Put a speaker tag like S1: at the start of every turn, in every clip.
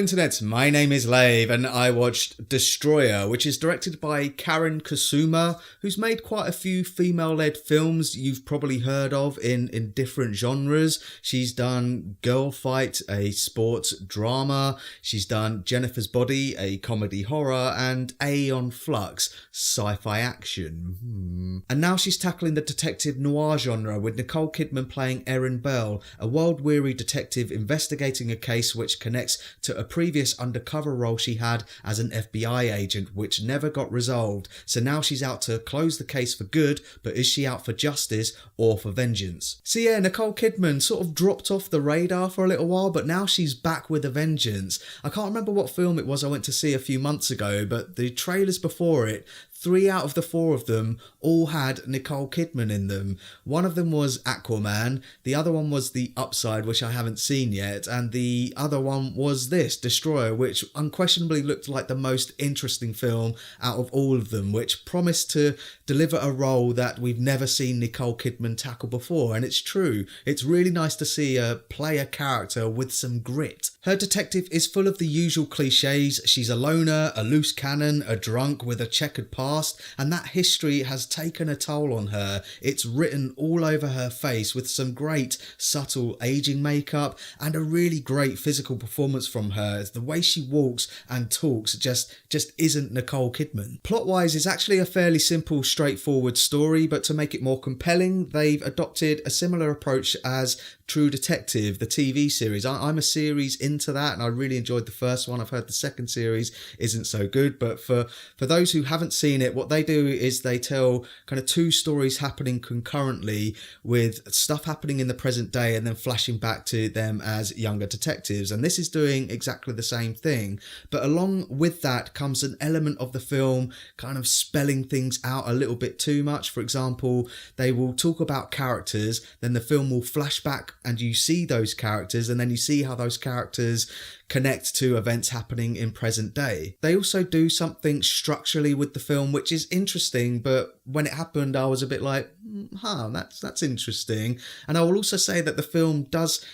S1: internet, my name is Lave and I watched Destroyer, which is directed by Karyn Kusama, who's made quite a few female-led films you've probably heard of in different genres. She's done Girl Fight, a sports drama. She's done Jennifer's Body, a comedy horror, and Aeon Flux, sci-fi action. And now she's tackling the detective noir genre with Nicole Kidman playing Erin Bell, a world-weary detective investigating a case which connects to a previous undercover role she had as an FBI agent, which never got resolved. So now she's out to close the case for good, but is she out for justice or for vengeance? So yeah, Nicole Kidman sort of dropped off the radar for a little while, but now she's back with a vengeance. I can't remember what film it was I went to see a few months ago, but the trailers before it, 3 out of the 4 of them all had Nicole Kidman in them. One of them was Aquaman, the other one was The Upside, which I haven't seen yet, and the other one was this, Destroyer, which unquestionably looked like the most interesting film out of all of them, which promised to deliver a role that we've never seen Nicole Kidman tackle before, and it's true. It's really nice to see her play a character with some grit. Her detective is full of the usual cliches. She's a loner, a loose cannon, a drunk with a checkered past, and that history has taken a toll on her. It's written all over her face with some great subtle aging makeup and a really great physical performance from her. The way she walks and talks just isn't Nicole Kidman. Plot-wise, it's actually a fairly simple, straightforward story, but to make it more compelling, they've adopted a similar approach as True Detective, the TV series. I'm a series into that and I really enjoyed the first one. I've heard the second series isn't so good, but for those who haven't seen it, what they do is they tell kind of 2 stories happening concurrently with stuff happening in the present day and then flashing back to them as younger detectives. And this is doing exactly the same thing. But along with that comes an element of the film kind of spelling things out a little bit too much. For example, they will talk about characters, then the film will flash back and you see those characters and then you see how those characters connect to events happening in present day. They also do something structurally with the film which is interesting, but when it happened I was a bit like, that's interesting. And I will also say that the film does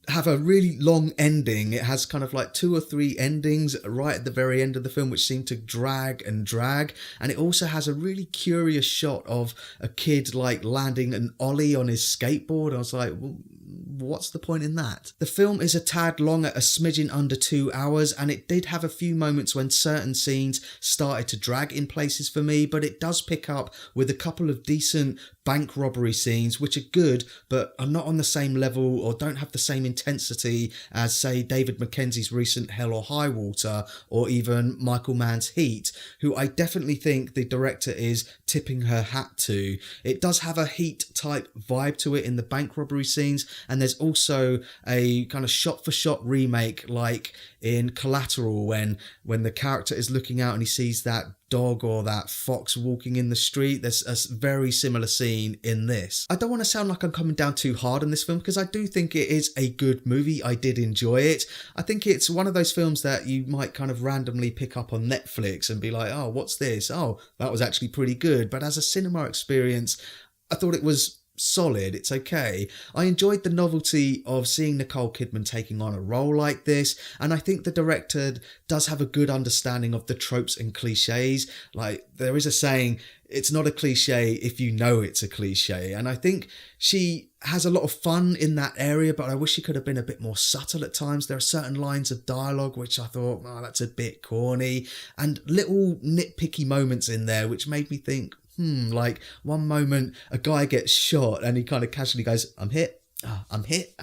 S1: have a really long ending. It has kind of like 2 or 3 endings right at the very end of the film which seem to drag, and it also has a really curious shot of a kid like landing an ollie on his skateboard. I was like, well, what's the point in that? The film is a tad long at a smidgen under 2 hours, and it did have a few moments when certain scenes started to drag in places for me, but it does pick up with a couple of decent bank robbery scenes which are good but are not on the same level or don't have the same intensity as, say, David Mackenzie's recent Hell or High Water or even Michael Mann's Heat, who I definitely think the director is tipping her hat to. It does have a Heat type vibe to it in the bank robbery scenes, and there's also a kind of shot-for-shot remake like in Collateral when the character is looking out and he sees that dog or that fox walking in the street. There's a very similar scene in this. I don't want to sound like I'm coming down too hard on this film because I do think it is a good movie. I did enjoy it. I think it's one of those films that you might kind of randomly pick up on Netflix and be like, oh, what's this? Oh, that was actually pretty good. But as a cinema experience, I thought it was solid. It's okay. I enjoyed the novelty of seeing Nicole Kidman taking on a role like this, and I think the director does have a good understanding of the tropes and cliches. Like, there is a saying, it's not a cliche if you know it's a cliche, and I think she has a lot of fun in that area, but I wish she could have been a bit more subtle at times. There are certain lines of dialogue which I thought, oh, that's a bit corny, and little nitpicky moments in there which made me think, like one moment a guy gets shot and he kind of casually goes, I'm hit. I'm hit.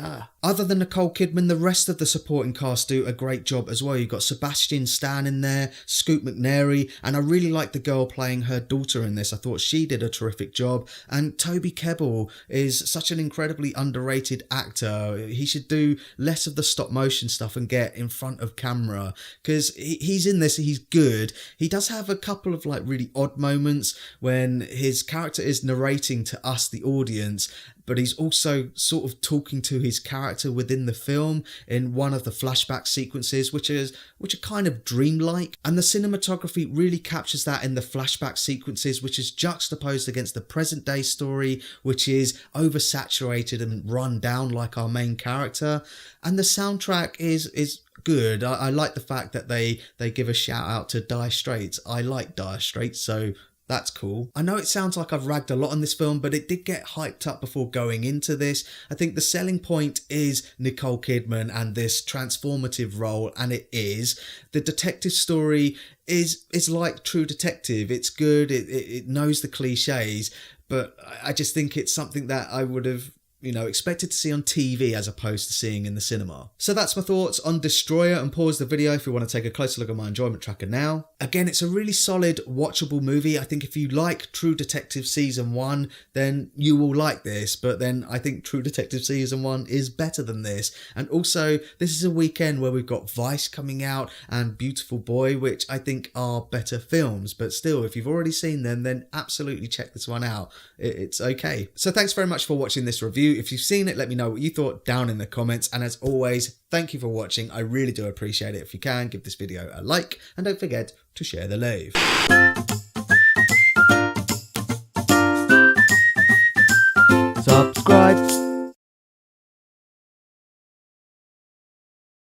S1: Other than Nicole Kidman, the rest of the supporting cast do a great job as well. You've got Sebastian Stan in there, Scoot McNairy, and I really like the girl playing her daughter in this. I thought she did a terrific job. And Toby Kebbell is such an incredibly underrated actor. He should do less of the stop motion stuff and get in front of camera, because he's in this, he's good. He does have a couple of like really odd moments when his character is narrating to us, the audience, but he's also sort of talking to his character character within the film in one of the flashback sequences, which are kind of dreamlike, and the cinematography really captures that in the flashback sequences, which is juxtaposed against the present day story, which is oversaturated and run down like our main character. And the soundtrack is good. I like the fact that they give a shout out to Dire Straits. I like Dire Straits, so that's cool. I know it sounds like I've ragged a lot on this film, but it did get hyped up before going into this. I think the selling point is Nicole Kidman and this transformative role, and it is. The detective story is like True Detective. It's good, it knows the cliches, but I just think it's something that I would have expected to see on TV as opposed to seeing in the cinema. So that's my thoughts on Destroyer, and pause the video if you want to take a closer look at my enjoyment tracker now. Again, it's a really solid, watchable movie. I think if you like True Detective Season 1, then you will like this, but then I think True Detective Season 1 is better than this. And also, this is a weekend where we've got Vice coming out and Beautiful Boy, which I think are better films, but still, if you've already seen them, then absolutely check this one out. It's okay. So thanks very much for watching this review. If you've seen it, let me know what you thought down in the comments. And as always, thank you for watching. I really do appreciate it. If you can, give this video a like, and don't forget to share the Lave. Subscribe